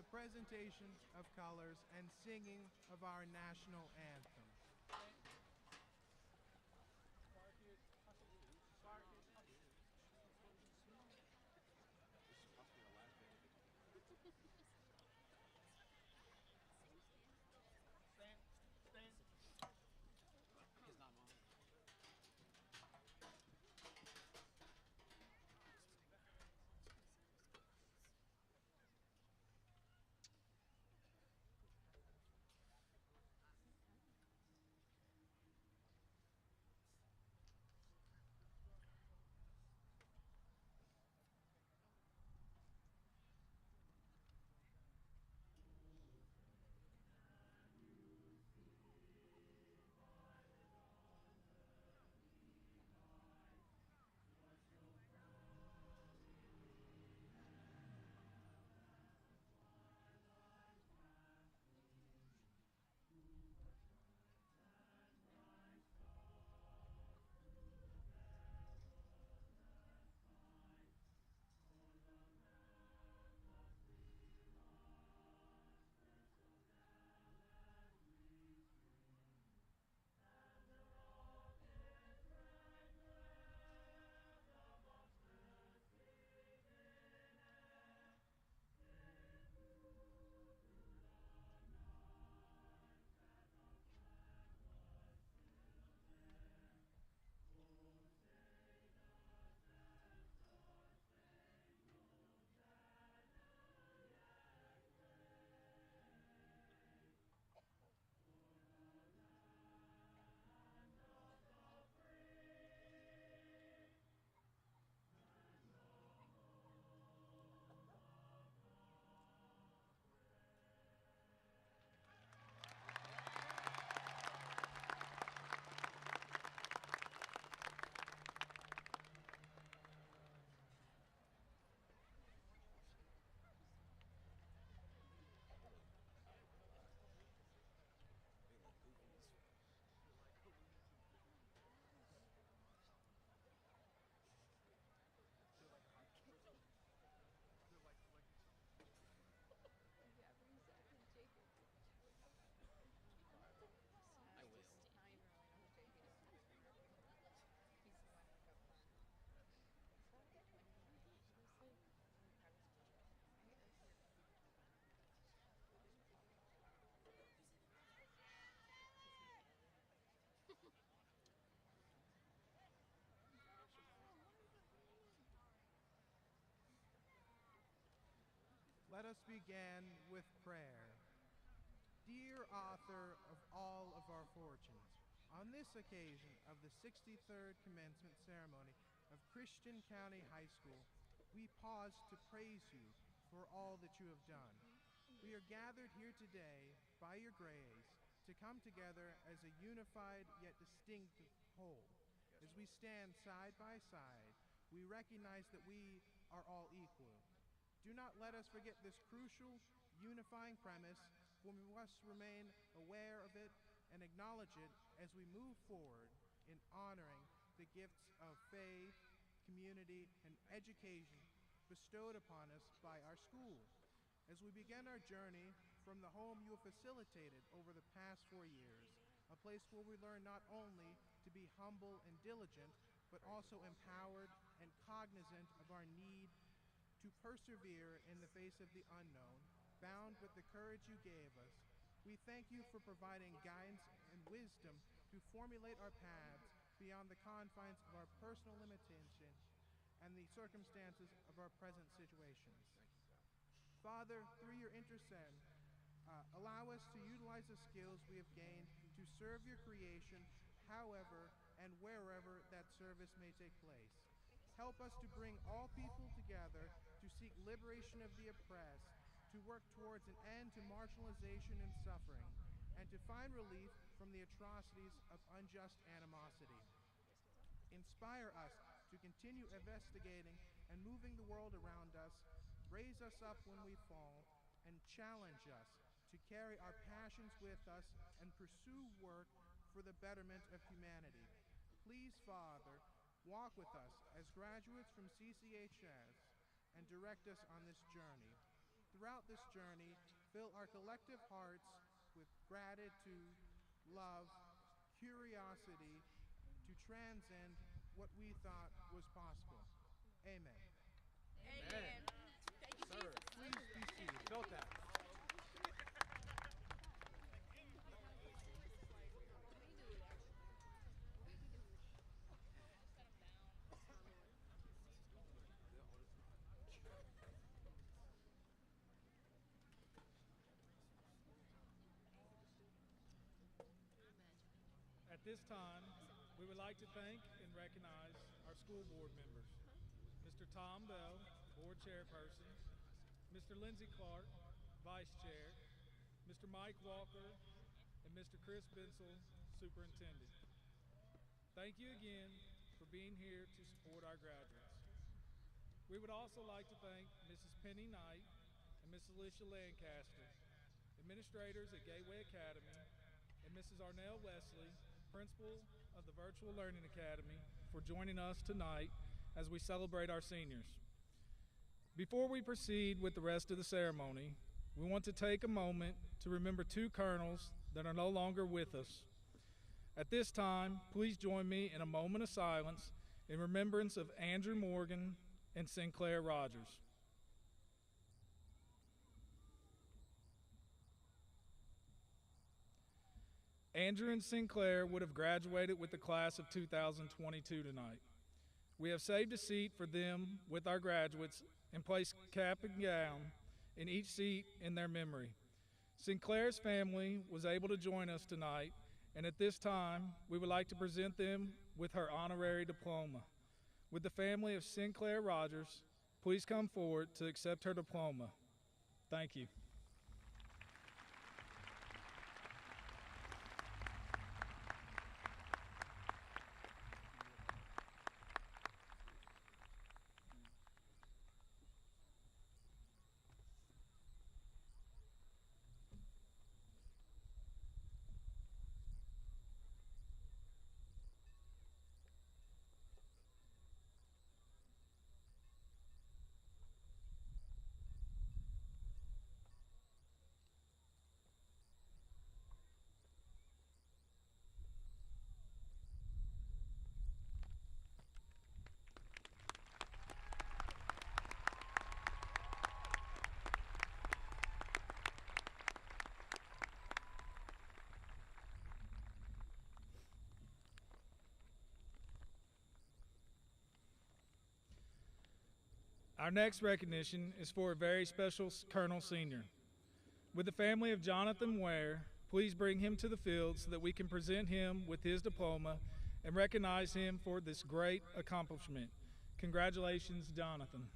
presentation of colors, and singing of our national anthem. Let us begin with prayer. Dear author of all of our fortunes, on this occasion of the 63rd commencement ceremony of Christian County High School, we pause to praise you for all that you have done. We are gathered here today by your grace to come together as a unified yet distinct whole. As we stand side by side, we recognize that we are all equal. Do not let us forget this crucial, unifying premise, for we must remain aware of it and acknowledge it as we move forward in honoring the gifts of faith, community, and education bestowed upon us by our school. As we begin our journey from the home you have facilitated over the past 4 years, a place where we learn not only to be humble and diligent, but also empowered and cognizant of our need to persevere in the face of the unknown, bound with the courage you gave us. We thank you for providing guidance and wisdom to formulate our paths beyond the confines of our personal limitations and the circumstances of our present situations. Father, through your intercession, allow us to utilize the skills we have gained to serve your creation, however and wherever that service may take place. Help us to bring all people together to seek liberation of the oppressed, to work towards an end to marginalization and suffering, and to find relief from the atrocities of unjust animosity. Inspire us to continue investigating and moving the world around us, raise us up when we fall, and challenge us to carry our passions with us and pursue work for the betterment of humanity. Please, Father, walk with us as graduates from CCHS and direct us on this journey. throughout this journey, fill our collective hearts with gratitude, love, curiosity to transcend what we thought was possible. Amen. Amen. Thank you, Sir, Jesus. Please be seated. felt that. At this time, we would like to thank and recognize our school board members. Mr. Tom Bell, board chairperson, Mr. Lindsey Clark, vice chair, Mr. Mike Walker, and Mr. Chris Benson, superintendent. Thank you again for being here to support our graduates. We would also like to thank Mrs. Penny Knight and Mrs. Alicia Lancaster, administrators at Gateway Academy, and Mrs. Arnell Wesley, principal of the Virtual Learning Academy, for joining us tonight as we celebrate our seniors. Before we proceed with the rest of the ceremony, we want to take a moment to remember two colonels that are no longer with us. At this time, please join me in a moment of silence in remembrance of Andrew Morgan and Sinclair Rogers. Andrew and Sinclair would have graduated with the class of 2022 tonight. We have saved a seat for them with our graduates and placed cap and gown in each seat in their memory. Sinclair's family was able to join us tonight, and at this time, we would like to present them with her honorary diploma. Would the family of Sinclair Rogers please come forward to accept her diploma? Thank you. Our next recognition is for a very special Colonel Senior. Would the family of Jonathan Ware please bring him to the field so that we can present him with his diploma and recognize him for this great accomplishment. Congratulations, Jonathan.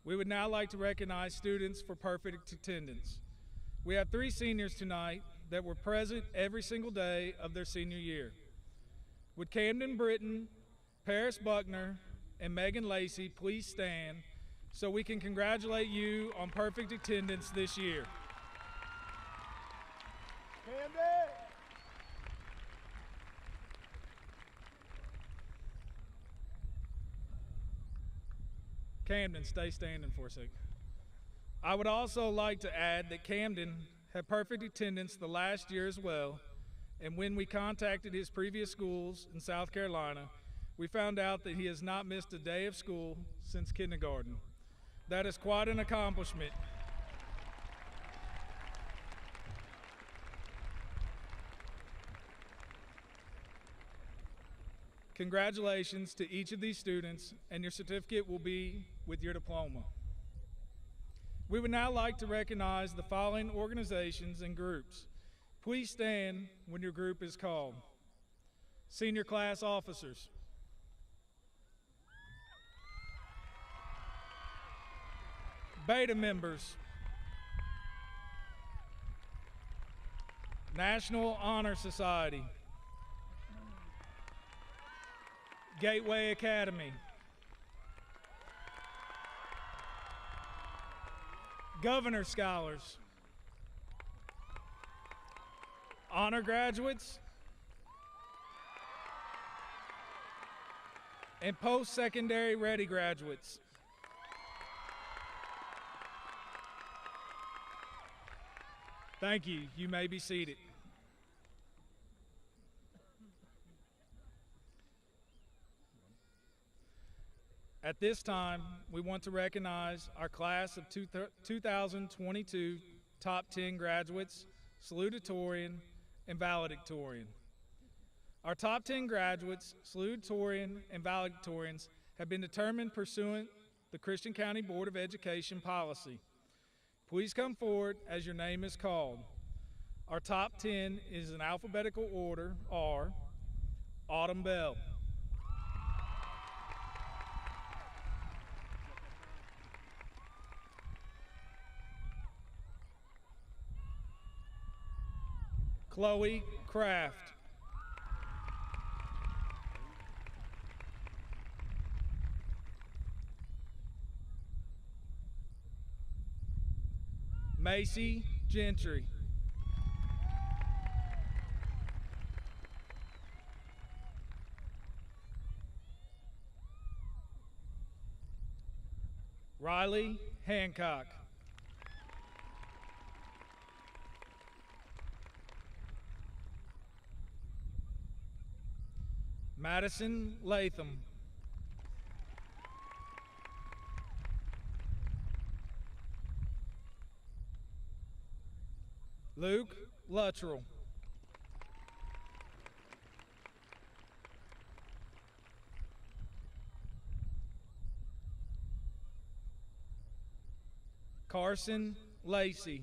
We would now like to recognize students for perfect attendance. We have 3 seniors tonight that were present every single day of their senior year. Would Camden Britton, Paris Buckner, and Megan Lacey please stand so we can congratulate you on perfect attendance this year. Camden! Camden, stay standing for a second. I would also like to add that Camden had perfect attendance the last year as well, and when we contacted his previous schools in South Carolina, we found out that he has not missed a day of school since kindergarten. That is quite an accomplishment. Congratulations to each of these students, and your certificate will be with your diploma. We would now like to recognize the following organizations and groups. Please stand when your group is called. Senior class officers. Beta members. National Honor Society. Gateway Academy. Governor Scholars. Honor graduates. And post-secondary ready graduates. Thank you. You may be seated. At this time, we want to recognize our class of 2022 top 10 graduates, salutatorian, and valedictorian. Our top 10 graduates, salutatorian, and valedictorians have been determined pursuant the Christian County Board of Education policy. Please come forward as your name is called. Our top 10 is in alphabetical order are Autumn Bell, Chloe Kraft, Macy Gentry, Riley Hancock, Madison Latham, Luke Luttrell, Carson Lacey,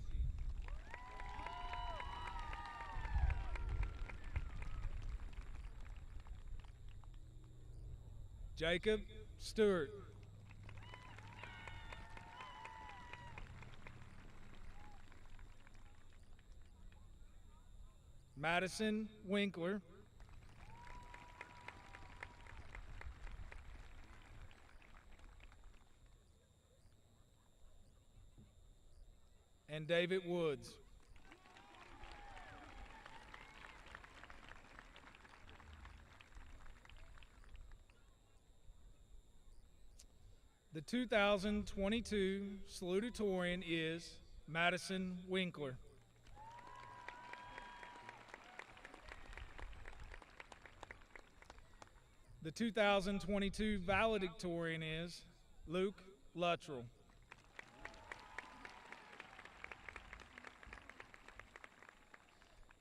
Jacob Stewart, Madison Winkler, and David Woods. The 2022 salutatorian is Madison Winkler. The 2022 valedictorian is Luke Luttrell.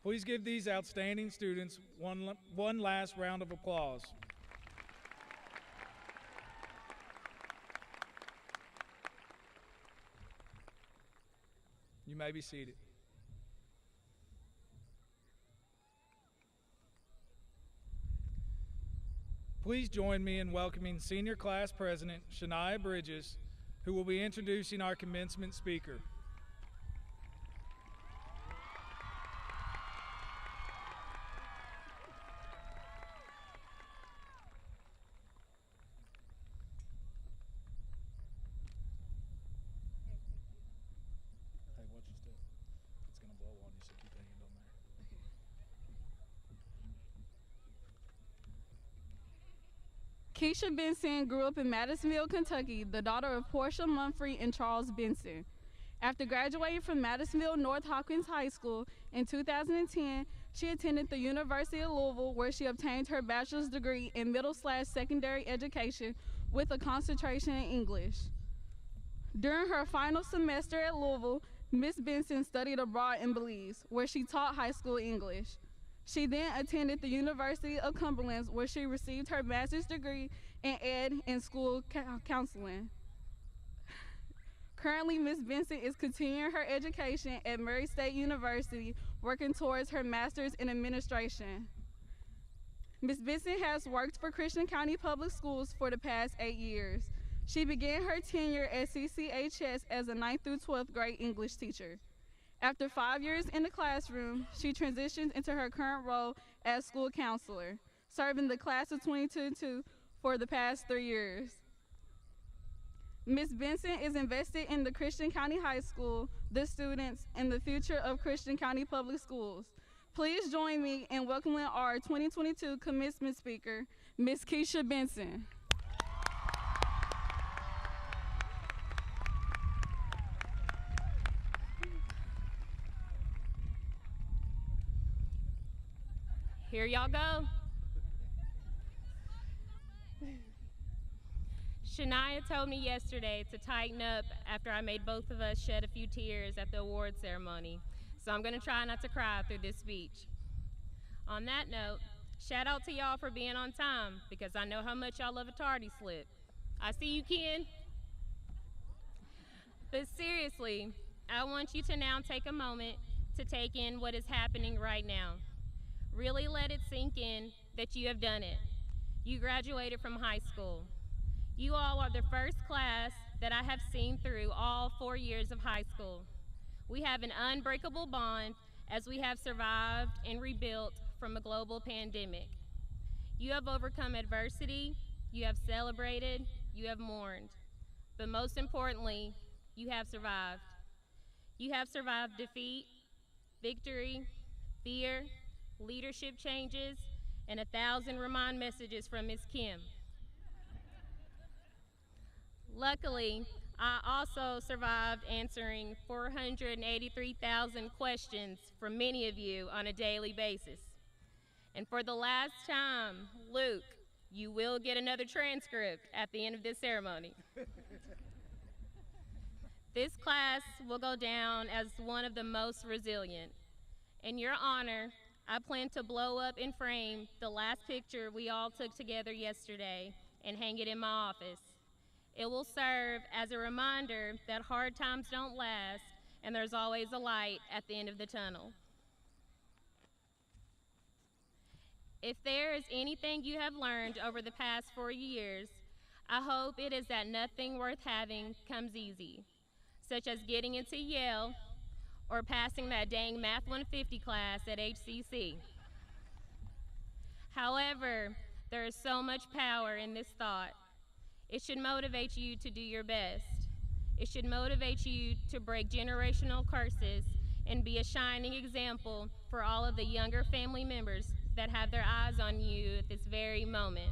Please give these outstanding students one last round of applause. You may be seated. Please join me in welcoming Senior Class President Shania Bridges, who will be introducing our commencement speaker. Hey, watch your step. It's going to blow on you, so keep your hand on there. Kisha Benson grew up in Madisonville, Kentucky, the daughter of Portia Mumphrey and Charles Benson. After graduating from Madisonville North Hopkins High School in 2010, she attended the University of Louisville, where she obtained her bachelor's degree in middle/secondary education with a concentration in English. During her final semester at Louisville, Ms. Benson studied abroad in Belize, where she taught high school English. She then attended the University of Cumberland, where she received her master's degree in ed and school counseling. Currently, Ms. Benson is continuing her education at Murray State University, working towards her master's in administration. Ms. Benson has worked for Christian County Public Schools for the past 8 years. She began her tenure at CCHS as a 9th through 12th grade English teacher. After 5 years in the classroom, she transitioned into her current role as school counselor, serving the class of 2022 for the past 3 years. Ms. Benson is invested in the Christian County High School, the students, and the future of Christian County Public Schools. Please join me in welcoming our 2022 commencement speaker, Ms. Kisha Benson. Here y'all go. Shania told me yesterday to tighten up after I made both of us shed a few tears at the award ceremony. So I'm gonna try not to cry through this speech. On that note, shout out to y'all for being on time, because I know how much y'all love a tardy slip. I see you, Ken. But seriously, I want you to now take a moment to take in what is happening right now. Really let it sink in that you have done it. You graduated from high school. You all are the first class that I have seen through all 4 years of high school. We have an unbreakable bond as we have survived and rebuilt from a global pandemic. You have overcome adversity, you have celebrated, you have mourned, but most importantly, you have survived. You have survived defeat, victory, fear, leadership changes, and 1,000 remind messages from Ms. Kim. Luckily, I also survived answering 483,000 questions from many of you on a daily basis. And for the last time, Luke, you will get another transcript at the end of this ceremony. This class will go down as one of the most resilient. In your honor, I plan to blow up and frame the last picture we all took together yesterday and hang it in my office. It will serve as a reminder that hard times don't last and there's always a light at the end of the tunnel. If there is anything you have learned over the past 4 years, I hope it is that nothing worth having comes easy, such as getting into Yale or passing that dang Math 150 class at HCC. However, there is so much power in this thought. It should motivate you to do your best. It should motivate you to break generational curses and be a shining example for all of the younger family members that have their eyes on you at this very moment.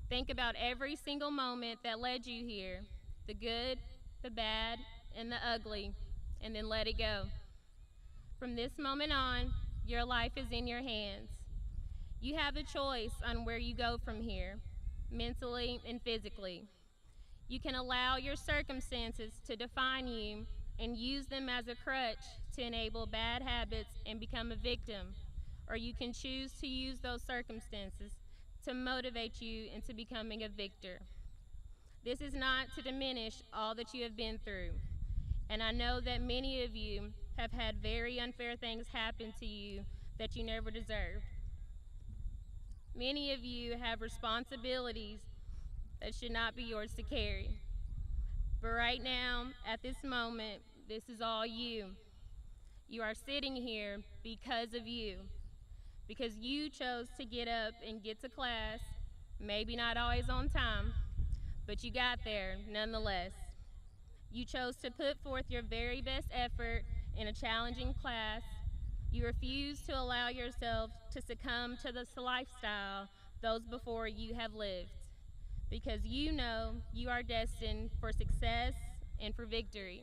Think about every single moment that led you here, the good, the bad, and the ugly, and then let it go. From this moment on, your life is in your hands. You have a choice on where you go from here, mentally and physically. You can allow your circumstances to define you and use them as a crutch to enable bad habits and become a victim, or you can choose to use those circumstances to motivate you into becoming a victor. This is not to diminish all that you have been through, and I know that many of you have had very unfair things happen to you that you never deserved. Many of you have responsibilities that should not be yours to carry. But right now, at this moment, this is all you. You are sitting here because of you. Because you chose to get up and get to class, maybe not always on time, but you got there nonetheless. You chose to put forth your very best effort in a challenging class. You refuse to allow yourself to succumb to this lifestyle those before you have lived, because you know you are destined for success and for victory.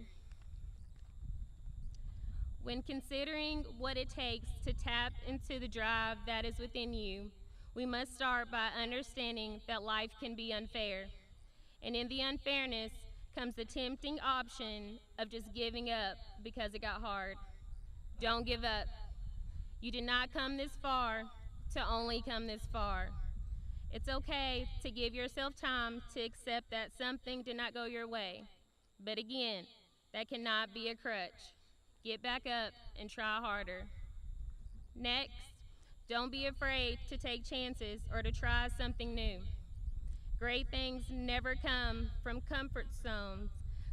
When considering what it takes to tap into the drive that is within you, we must start by understanding that life can be unfair. And in the unfairness comes the tempting option of just giving up because it got hard. Don't give up. You did not come this far to only come this far. It's okay to give yourself time to accept that something did not go your way. But again, that cannot be a crutch. Get back up and try harder. Next, don't be afraid to take chances or to try something new. Great things never come from comfort zones,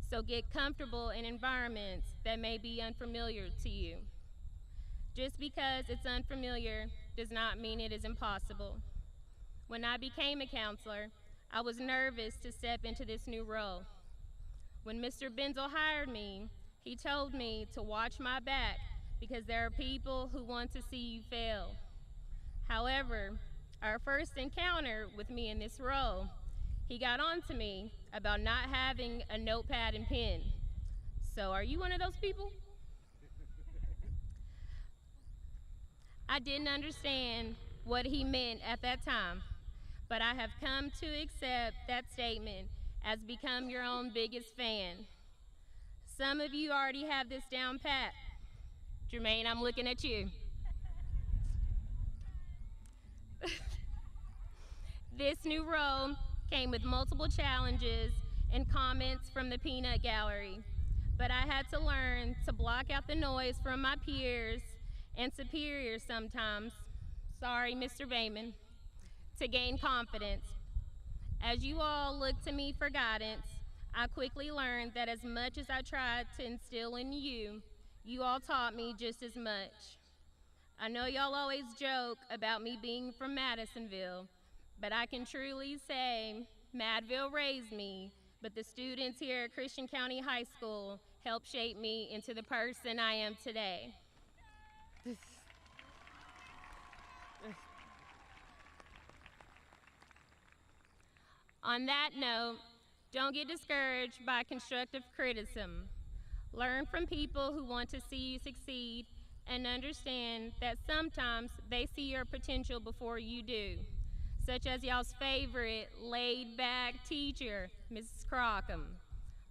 so get comfortable in environments that may be unfamiliar to you. Just because it's unfamiliar does not mean it is impossible. When I became a counselor, I was nervous to step into this new role. When Mr. Benson hired me, he told me to watch my back because there are people who want to see you fail. However, our first encounter with me in this role, he got on to me about not having a notepad and pen. So are you one of those people? I didn't understand what he meant at that time, but I have come to accept that statement as become your own biggest fan. Some of you already have this down pat. Jermaine, I'm looking at you. This new role came with multiple challenges and comments from the peanut gallery, but I had to learn to block out the noise from my peers and superiors sometimes, sorry, Mr. Bayman, to gain confidence. As you all look to me for guidance, I quickly learned that as much as I tried to instill in you, you all taught me just as much. I know y'all always joke about me being from Madisonville, but I can truly say Madville raised me, but the students here at Christian County High School helped shape me into the person I am today. On that note, don't get discouraged by constructive criticism. Learn from people who want to see you succeed and understand that sometimes they see your potential before you do, such as y'all's favorite laid-back teacher, Mrs. Crockham.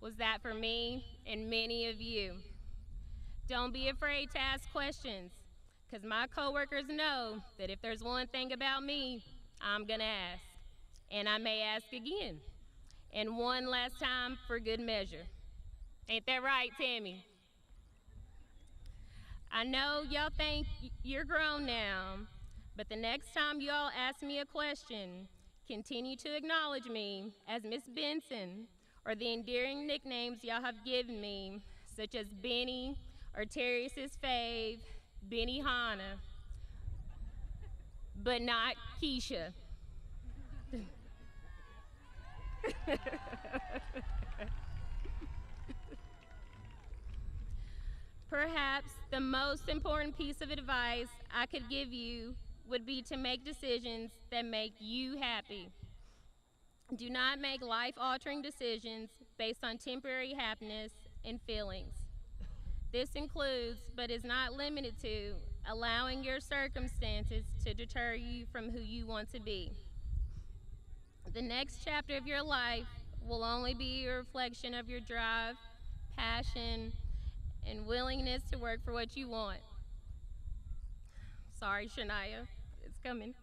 Was that for me and many of you? Don't be afraid to ask questions, because my coworkers know that if there's one thing about me, I'm gonna ask. And I may ask again. And one last time for good measure. Ain't that right, Tammy? I know y'all think you're grown now, but the next time y'all ask me a question, continue to acknowledge me as Miss Benson or the endearing nicknames y'all have given me, such as Benny or Terrius's fave, Benny Hanna, but not Kisha. Perhaps the most important piece of advice I could give you would be to make decisions that make you happy. Do not make life-altering decisions based on temporary happiness and feelings. This includes, but is not limited to, allowing your circumstances to deter you from who you want to be. The next chapter of your life will only be a reflection of your drive, passion, and willingness to work for what you want. Sorry, Shania, it's coming.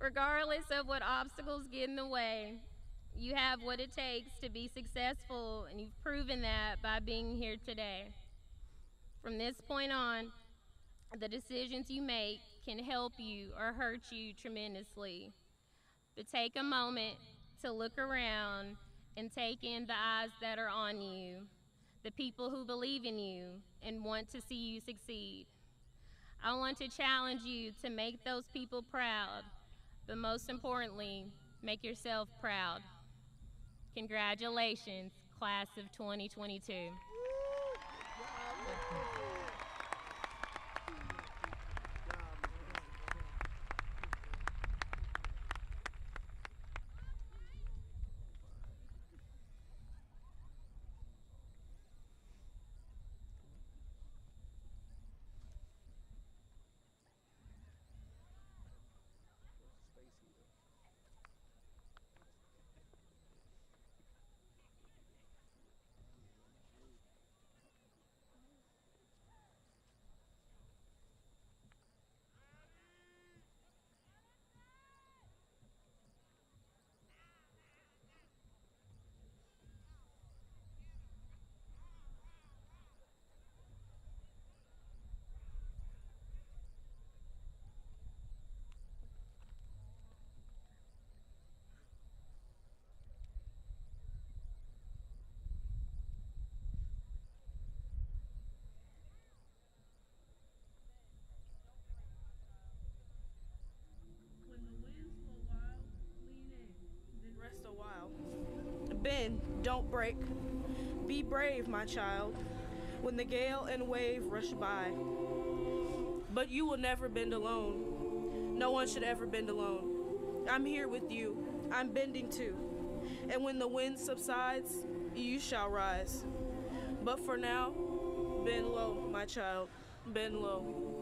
Regardless of what obstacles get in the way, you have what it takes to be successful, and you've proven that by being here today. From this point on, the decisions you make can help you or hurt you tremendously. But take a moment to look around and take in the eyes that are on you, the people who believe in you and want to see you succeed. I want to challenge you to make those people proud, but most importantly, make yourself proud. Congratulations, class of 2022. Bend, don't break. Be brave, my child, when the gale and wave rush by. But you will never bend alone. No one should ever bend alone. I'm here with you. I'm bending too. And when the wind subsides, you shall rise. But for now, bend low, my child, bend low.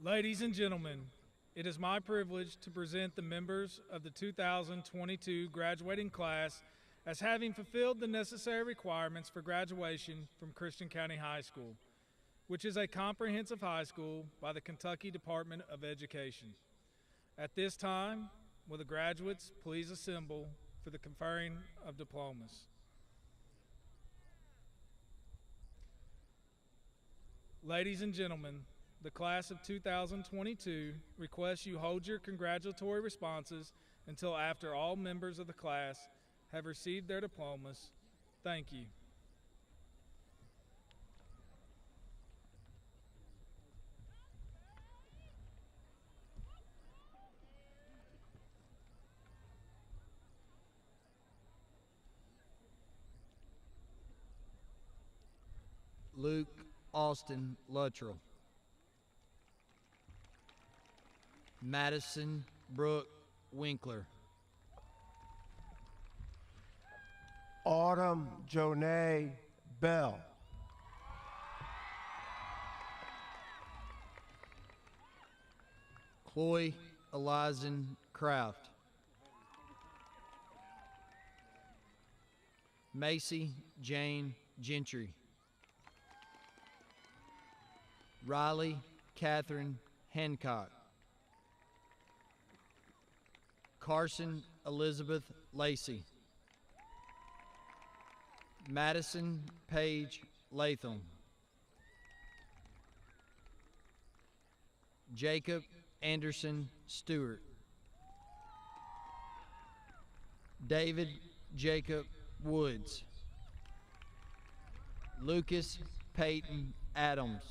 Ladies and gentlemen, it is my privilege to present the members of the 2022 graduating class as having fulfilled the necessary requirements for graduation from Christian County High School, which is a comprehensive high school by the Kentucky Department of Education. At this time, will the graduates please assemble for the conferring of diplomas? Ladies and gentlemen, the class of 2022 requests you hold your congratulatory responses until after all members of the class have received their diplomas Thank you. Luke Austin Luttrell. Madison Brooke Winkler. Autumn Jonay Bell. Chloe Elizen Kraft. Macy Jane Gentry. Riley Catherine Hancock. Carson Elizabeth Lacey. Madison Paige Latham. Jacob Anderson Stewart. David Jacob Woods. Lucas Peyton Adams.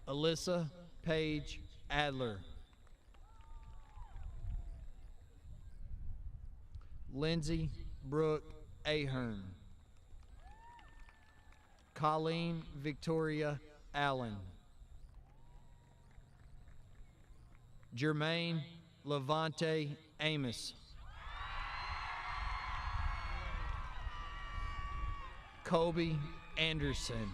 Alyssa Paige Adler. Lindsay Brooke Ahern. Colleen Victoria Allen. Jermaine Levante Amos. Kobe Anderson.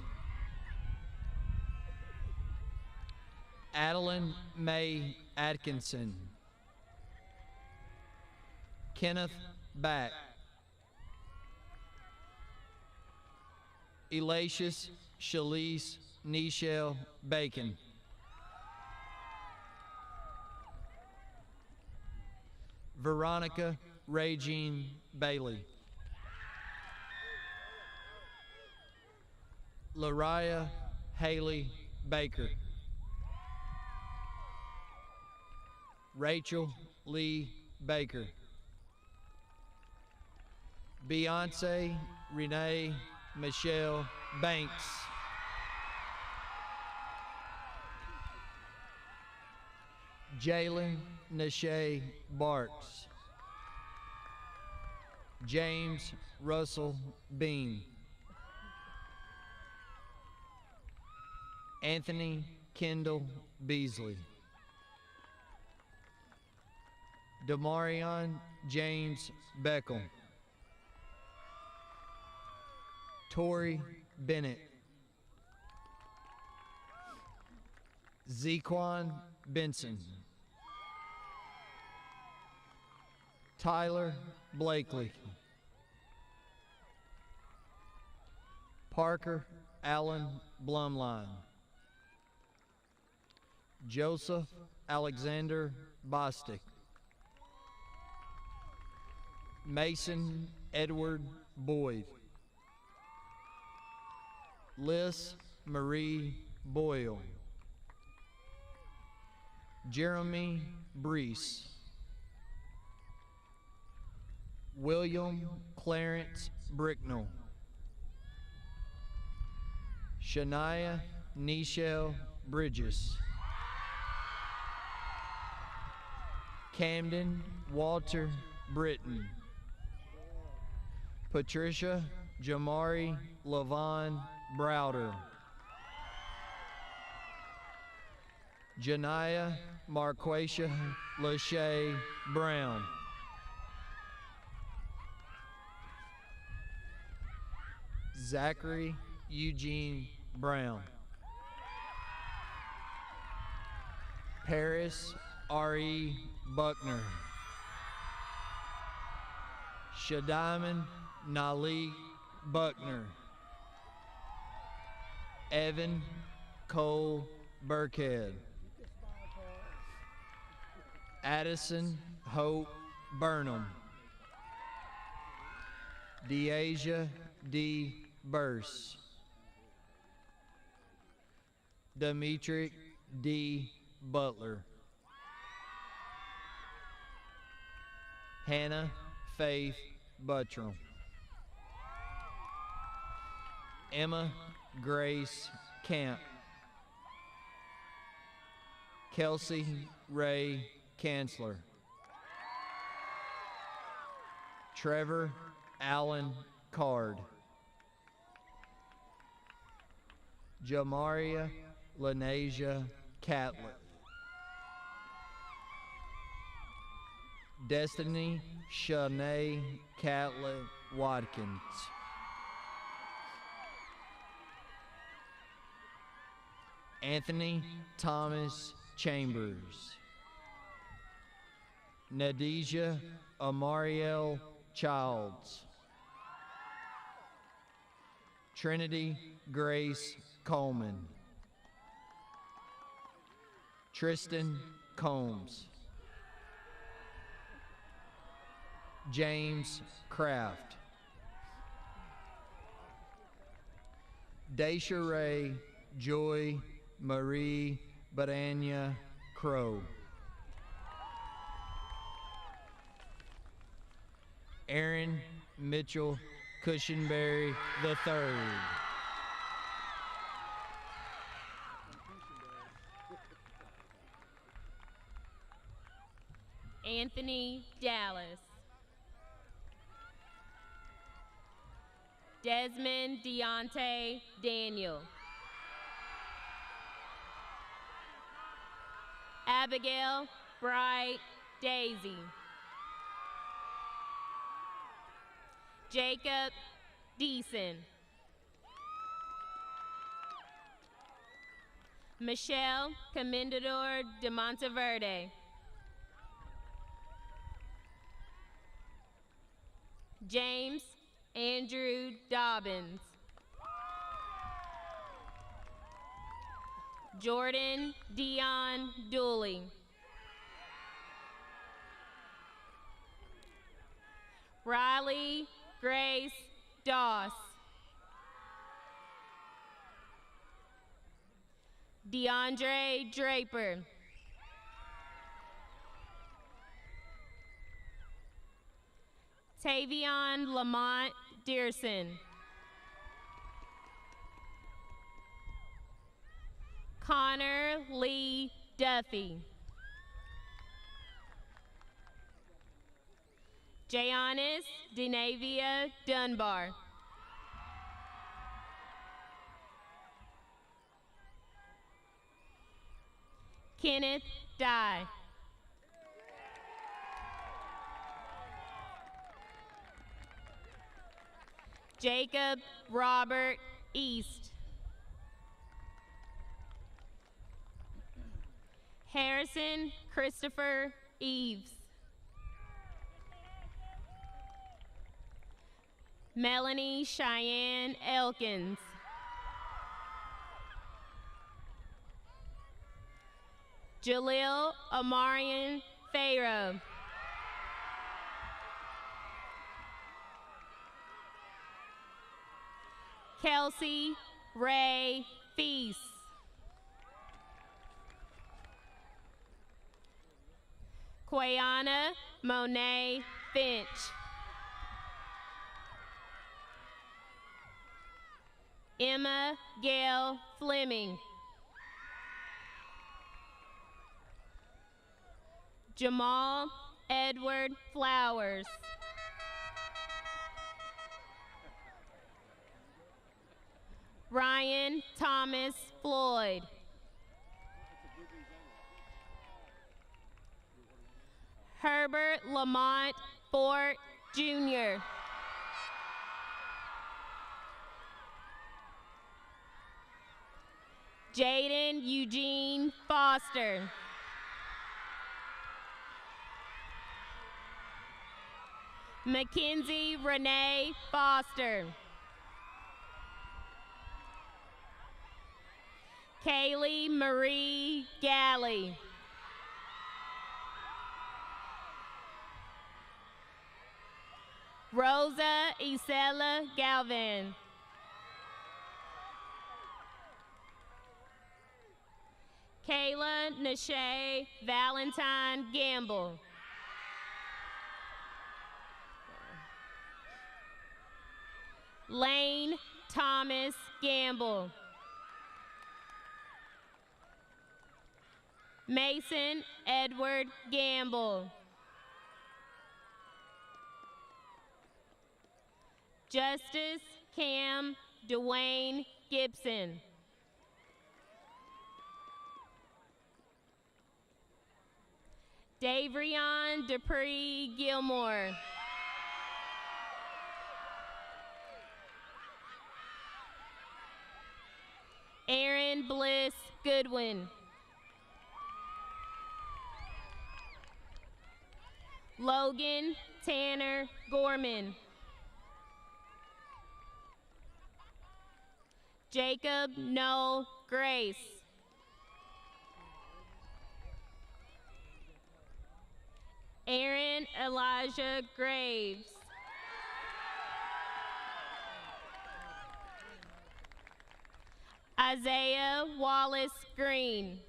Adeline Mae Atkinson. Kenneth Back. Elatius Shalise Nichelle Bacon. Veronica Regine Bailey. Lariah Haley Baker. Rachel Lee Baker. Beyonce Renee Michelle Banks. Jalen Nashay Barks. James Russell Bean. Anthony Kendall Beasley. Demarion James Beckham. Tori Bennett. Zequan Benson. Tyler Blakely. Parker Allen Blumline. Joseph Alexander Bostic. Mason Edward Boyd. Liz Marie Boyle. Jeremy Brees. William Clarence Bricknell. Shania Nichelle Bridges. Camden Walter Britton. Patricia Jamari Lavon Browder. Janiyah Marquesha Lachey Brown. Zachary Eugene Brown. Paris R.E. Buckner. Shadiman Nalik Buckner. Evan Cole Burkhead. Addison Hope Burnham. Deasia D. Burse. Demetric D. Butler. Hannah Faith Buttram. Emma Grace Camp. Kelsey Ray Kansler. Trevor Allen Card. Jamaria Lanasia Catlett. Destiny Shanae Catlett Watkins. Anthony Thomas Chambers. Nadija Amariel Childs. Trinity Grace Coleman. Tristan Combs. James Kraft. Daisha Ray Joy Marie Badania Crow. Aaron Mitchell Cushenberry III. Anthony Dallas. Desmond Deontay Daniel. Abigail Bright Daisy. Jacob Deason. Michelle Commendador de Monteverde. James Andrew Dobbins. Jordan Dion Dooley. Riley Grace Doss. DeAndre Draper. Tavion Lamont Dearson. Connor Lee Duffy. Jayannis Denavia Dunbar. Kenneth Dye. Jacob Robert East. Harrison Christopher Eves. Melanie Cheyenne Elkins. Jalil Amarian Farrow. Kelsey Ray Feast. Quayana Monet Finch. Emma Gail Fleming. Jamal Edward Flowers. Ryan Thomas Floyd. Herbert Lamont Fort Jr. Jaden Eugene Foster. Mackenzie Renee Foster. Kaylee Marie Galley. Rosa Isela Galvin. Kayla Nashay Valentine Gamble. Lane Thomas Gamble. Mason Edward Gamble. Justice Cam Dwayne Gibson. Davrion Dupree Gilmore. Aaron Bliss Goodwin. Logan Tanner Gorman. Jacob Noel Grace. Aaron Elijah Graves. Isaiah Wallace Green.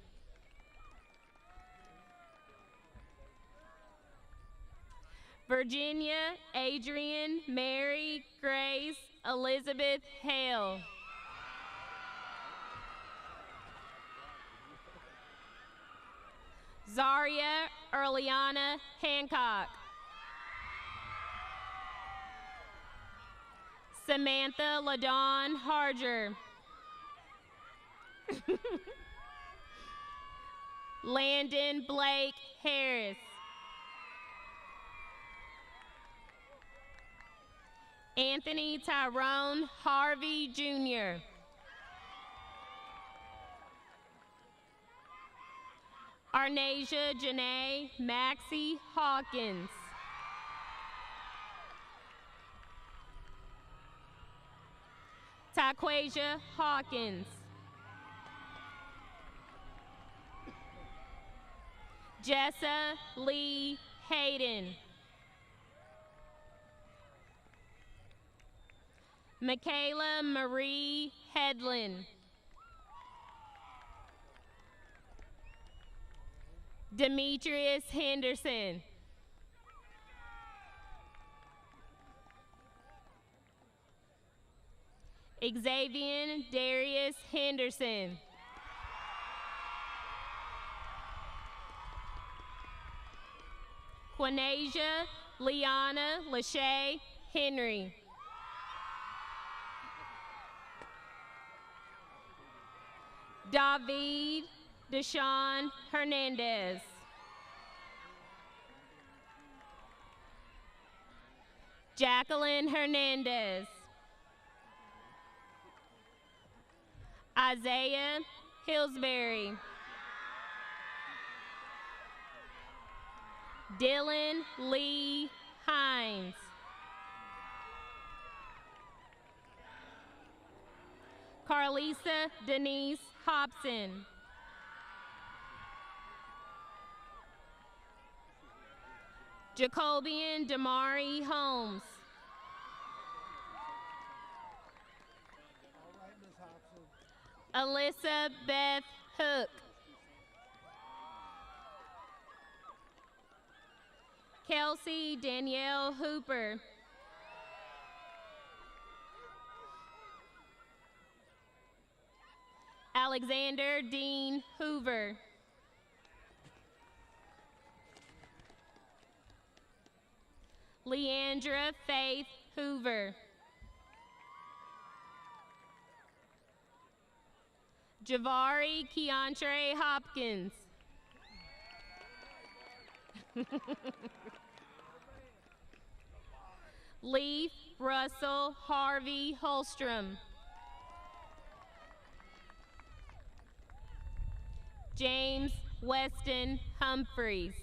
Virginia Adrian Mary Grace Elizabeth Hale. Zaria Earliana Hancock. Samantha LaDawn Harger. Landon Blake Harris. Anthony Tyrone Harvey Jr. Arnasia Janae Maxie Hawkins. Taquasia Hawkins. Jessa Lee Hayden. Michaela Marie Headland. Demetrius Henderson. Xavier Darius Henderson. Quanasia Liana Lachey Henry. David Deshaun Hernandez. Jacqueline Hernandez. Isaiah Hillsbury. Dylan Lee Hines. Carlisa Denise Hobson. Jacobian Damari Holmes. Alyssa Beth Hook. Kelsey Danielle Hooper. Alexander Dean Hoover. Leandra Faith Hoover. Javari Keontre Hopkins. Leaf Russell Harvey Holstrom. James Weston Humphreys.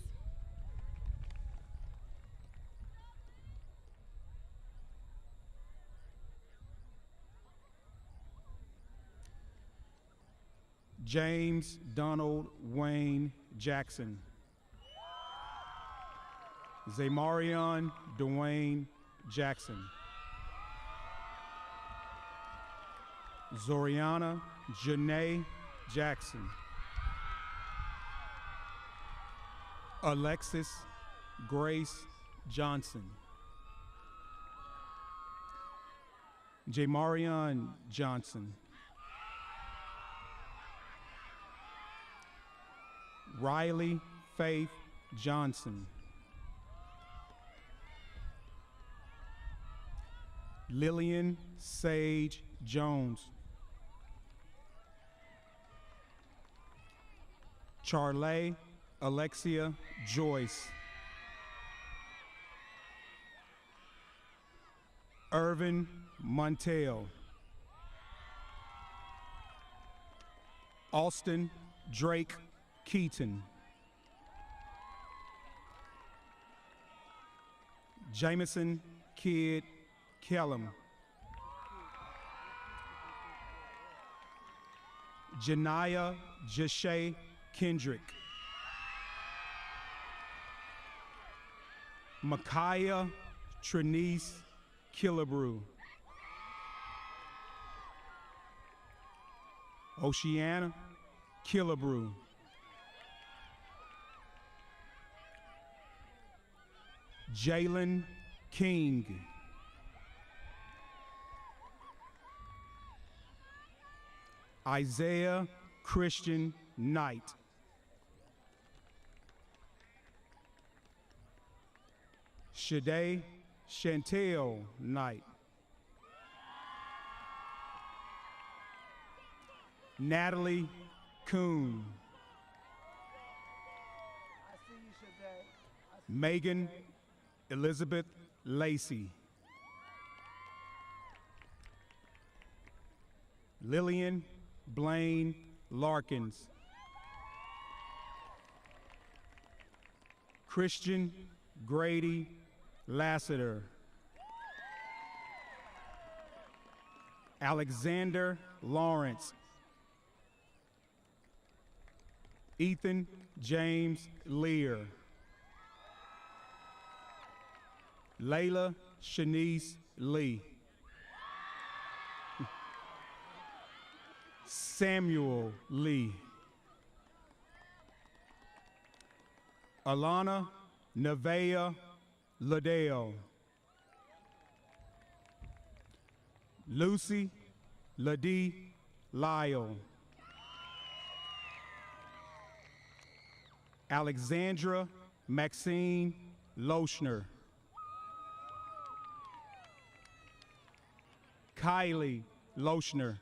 James Donald Wayne Jackson. Zamarion Dwayne Jackson. Zoriana Janae Jackson. Alexis Grace Johnson. Jamarion Johnson. Riley Faith Johnson. Lillian Sage Jones. Charlay Alexia Joyce. Irvin Montel. Austin Drake Keaton. Jameson Kidd Kellum. Janiyah Jashay Kendrick. Micaiah Trinice Killebrew. Oceana Killebrew. Jalen King. Isaiah Christian Knight. Shade Chantel Knight. Natalie Kuhn. Megan Elizabeth Lacey. Lillian Blaine Larkins. Christian Grady Lassiter. Alexander Lawrence. Ethan James Lear. Layla Shanice Lee. Samuel Lee. Alana Nevaeh Liddell. Lucy Ladie Lyle. Alexandra Maxine Lochner. Kylie Lochner.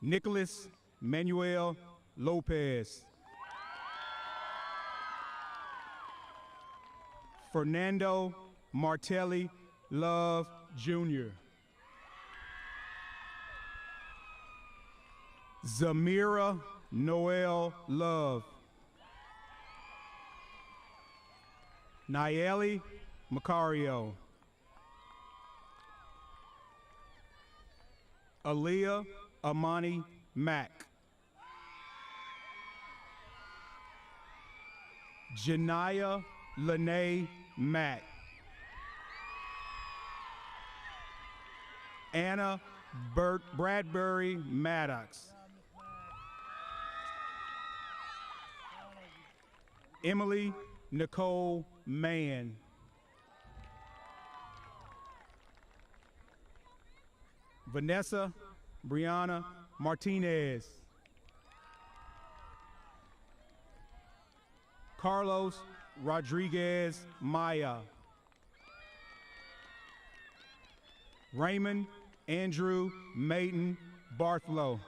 Nicholas Manuel Lopez. Fernando Martelli Love Jr. Zamira Noel Love. Nayeli Macario. Aaliyah Amani Mack. Janiyah Lene Mack. Anna Bradbury Maddox. Emily Nicole Mann. Vanessa Brianna Martinez. Carlos Rodriguez Maya. Raymond Andrew Mayton Barthlow.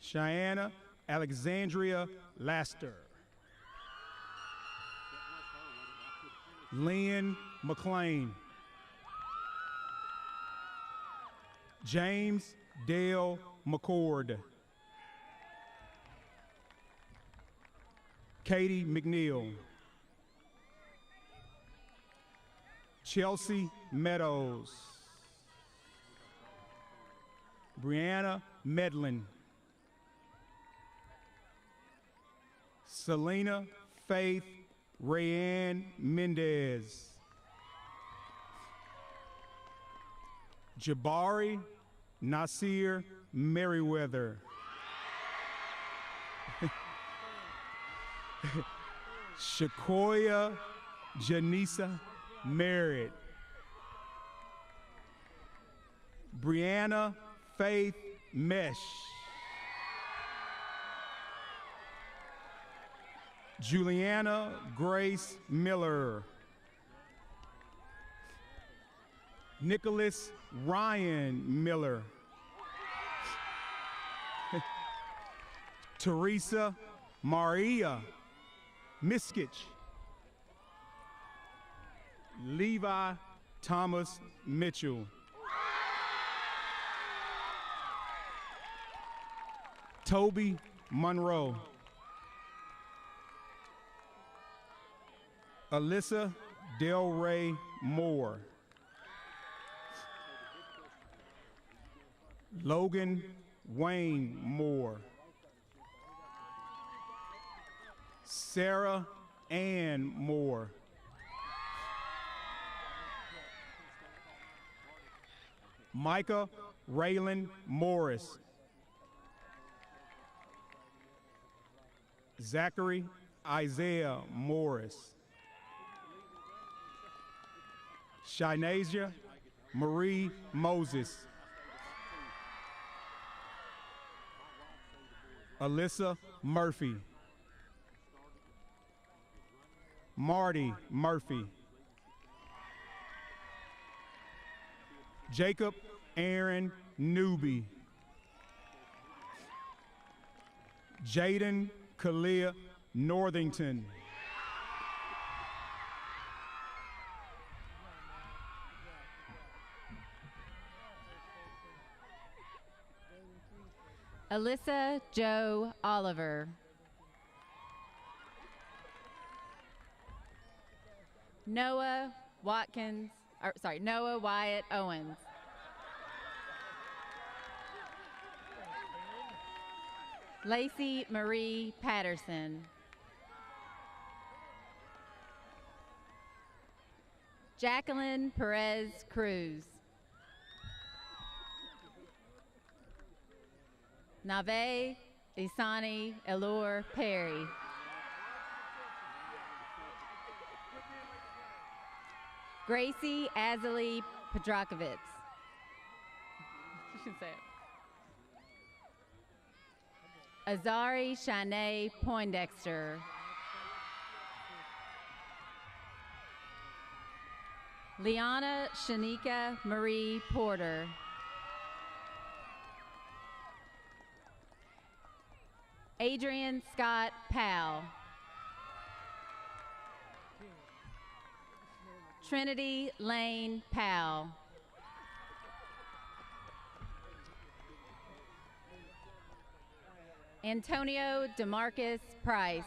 Cheyenne Alexandria Laster. Lynn McLean. James Dale McCord. Katie McNeil. Chelsea Meadows. Brianna Medlin. Selena Faith Rayanne Mendez. Jabari Nasir Merriweather. Shakoya Janisa Merritt. Brianna Faith Mesh. Juliana Grace Miller. Nicholas Ryan Miller. Teresa Maria Miskich. Levi Thomas Mitchell. Toby Monroe. Alyssa Del Rey Moore. Logan Wayne Moore. Sarah Ann Moore. Micah Raylan Morris. Zachary Isaiah Morris. Shinasia Marie Moses. Alyssa Murphy. Marty Murphy. Jacob Aaron Newby. Jaden Kalia Northington. Alyssa Joe Oliver. Noah Wyatt Owens. Lacey Marie Patterson. Jacqueline Perez Cruz. Nave Isani Elor Perry. Gracie Azalee Pedrakovitz. You should say it. Azari Shanae Poindexter. Liana Shanika Marie Porter. Adrian Scott Powell. Trinity Lane Powell. Antonio DeMarcus Price.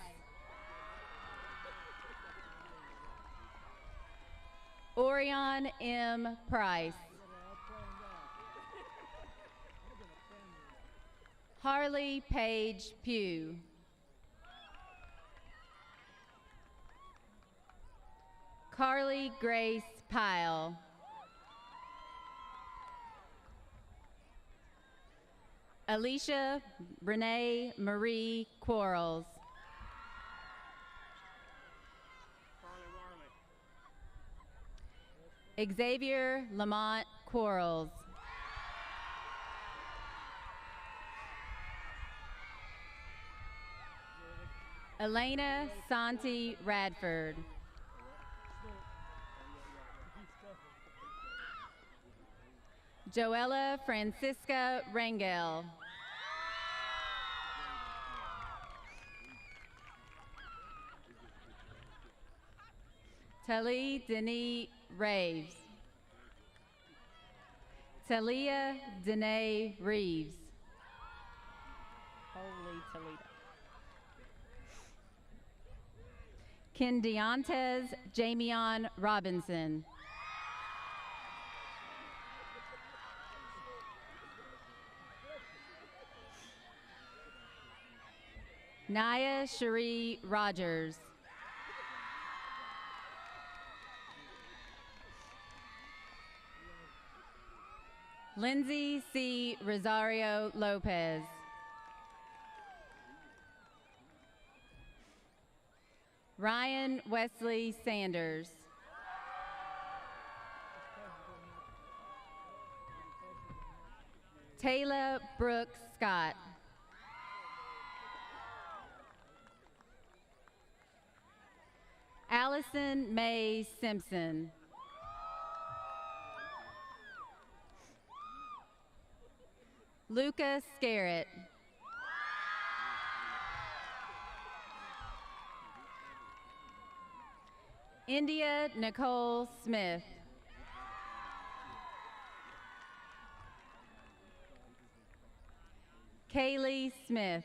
Orion M. Price. Harley Page Pugh. Carly Grace Pyle. Alicia Renee Marie Quarles. Xavier Lamont Quarles. Elena Santi Radford. Joella Francisca Rangel. Tali Denis Raves. Talia Danae Reeves. Holy Toledo. Kendiontes Jamion Robinson. Naya Cherie Rogers. Lindsay C. Rosario Lopez. Ryan Wesley Sanders. Taylor Brooks Scott. Allison Mae Simpson. Luca Scarrett. India Nicole Smith. Kaylee Smith.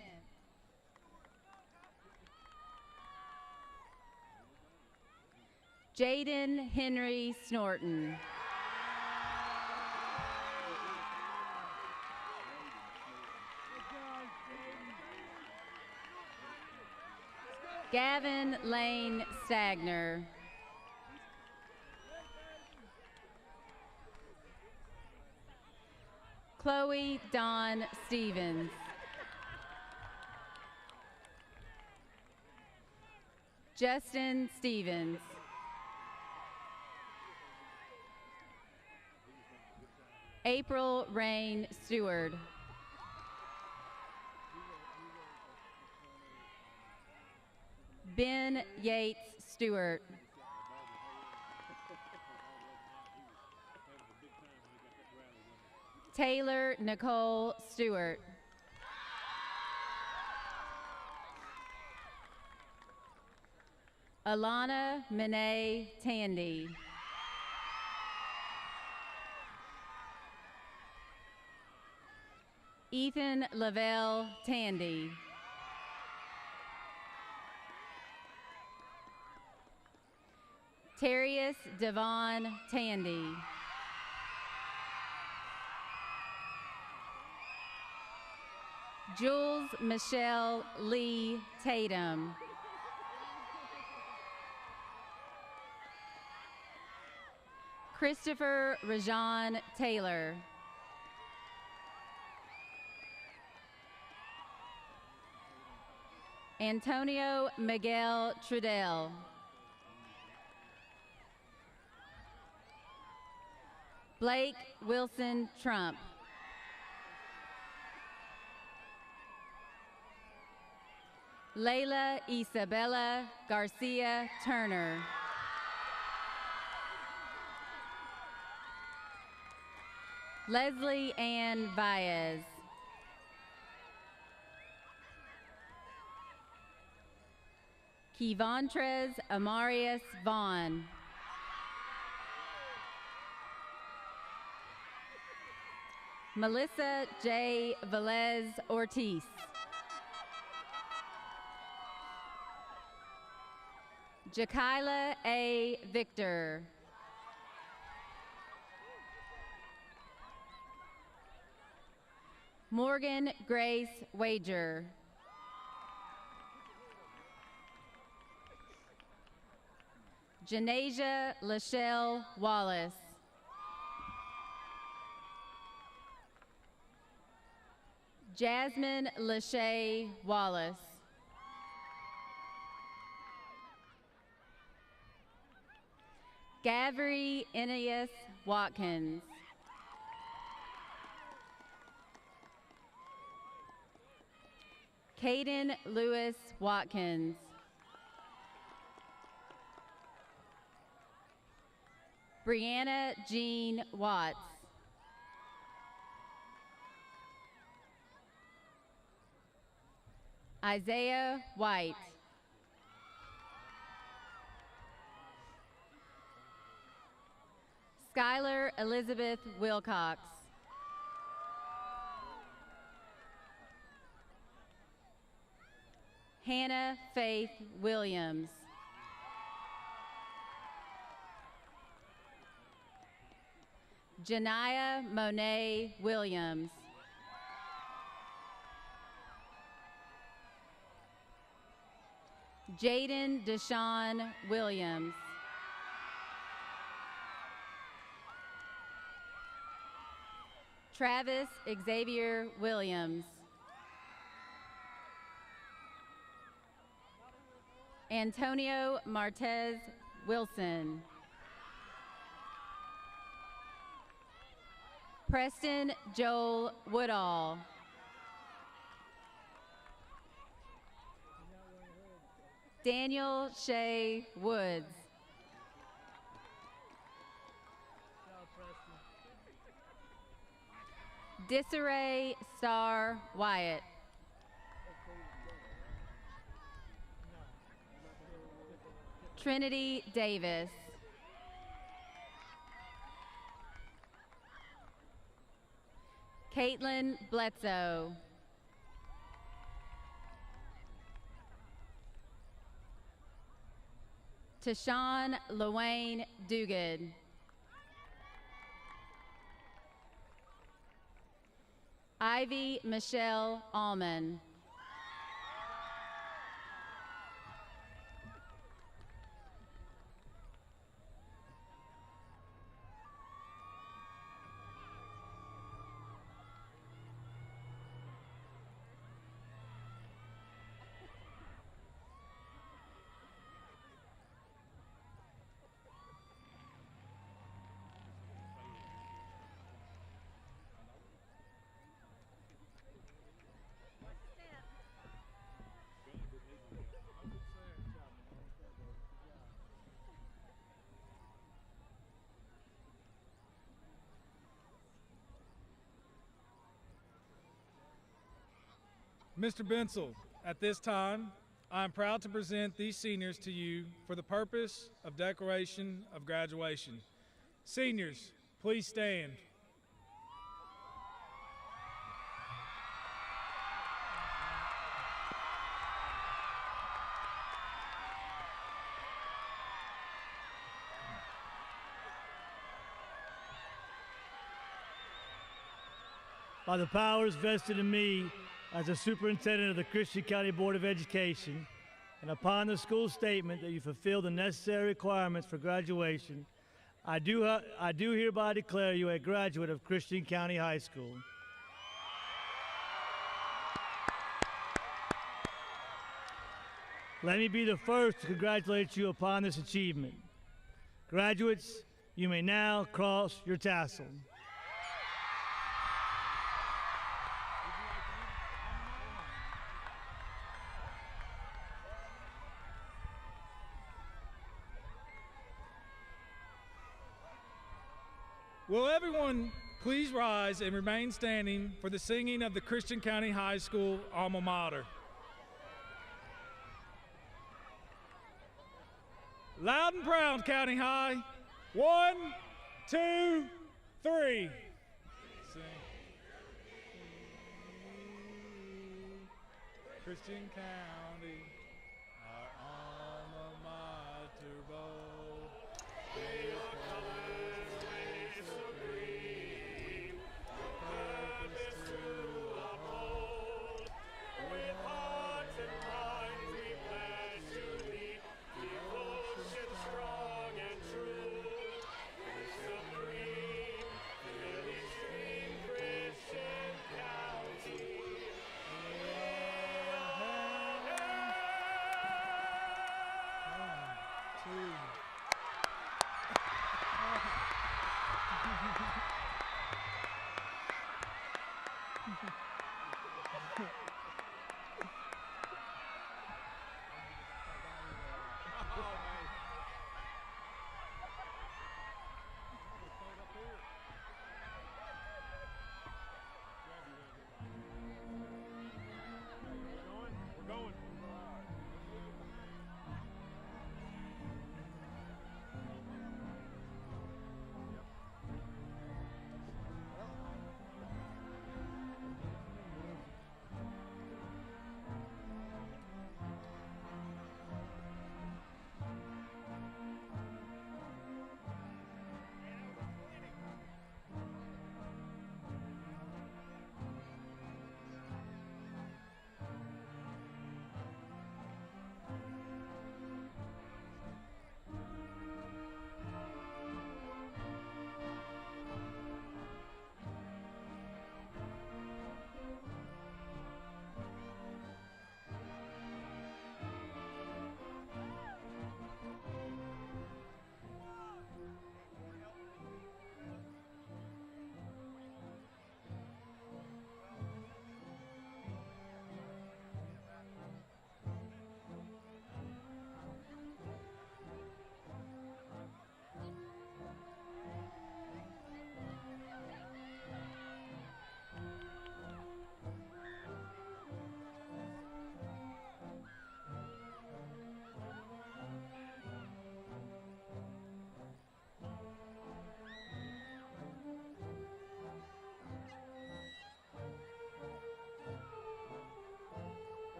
Jaden Henry Snorton. Gavin Lane Stagner. Chloe Dawn Stevens. Justin Stevens. April Rain Stewart. Ben Yates Stewart. Taylor Nicole Stewart. Alana Minay Tandy. Ethan Lavelle Tandy. Terrius Devon Tandy. Jules Michelle Lee Tatum. Christopher Rajan Taylor. Antonio Miguel Trudell. Blake Wilson Trump. Layla Isabella Garcia Turner. Leslie Ann Baez. Kevontrez Amarius Vaughn. Melissa J. Velez Ortiz. Jakila A. Victor. Morgan Grace Wager. Janasia Lachelle Wallace. Jasmine Lachey Wallace. Gavry Ennius Watkins. Caden Lewis Watkins. Brianna Jean Watts. Isaiah White. Skylar Elizabeth Wilcox. Hannah Faith Williams. Janiyah Monet Williams. Jaden Deshawn Williams. Travis Xavier Williams. Antonio Martez Wilson. Preston Joel Woodall. Daniel Shea Woods. Disarray Star Wyatt. Trinity Davis. Caitlin Bledsoe. Tashawn Luane Dugan. Ivy Michelle Allman. Mr. Benson, at this time, I am proud to present these seniors to you for the purpose of declaration of graduation. Seniors, please stand. By the powers vested in me as the superintendent of the Christian County Board of Education, and upon the school statement that you fulfill the necessary requirements for graduation, I do hereby declare you a graduate of Christian County High School. Let me be the first to congratulate you upon this achievement. Graduates, you may now cross your tassel. Will everyone please rise and remain standing for the singing of the Christian County High School alma mater. Loud and proud, County High. 1, 2, 3. Sing. Christian County.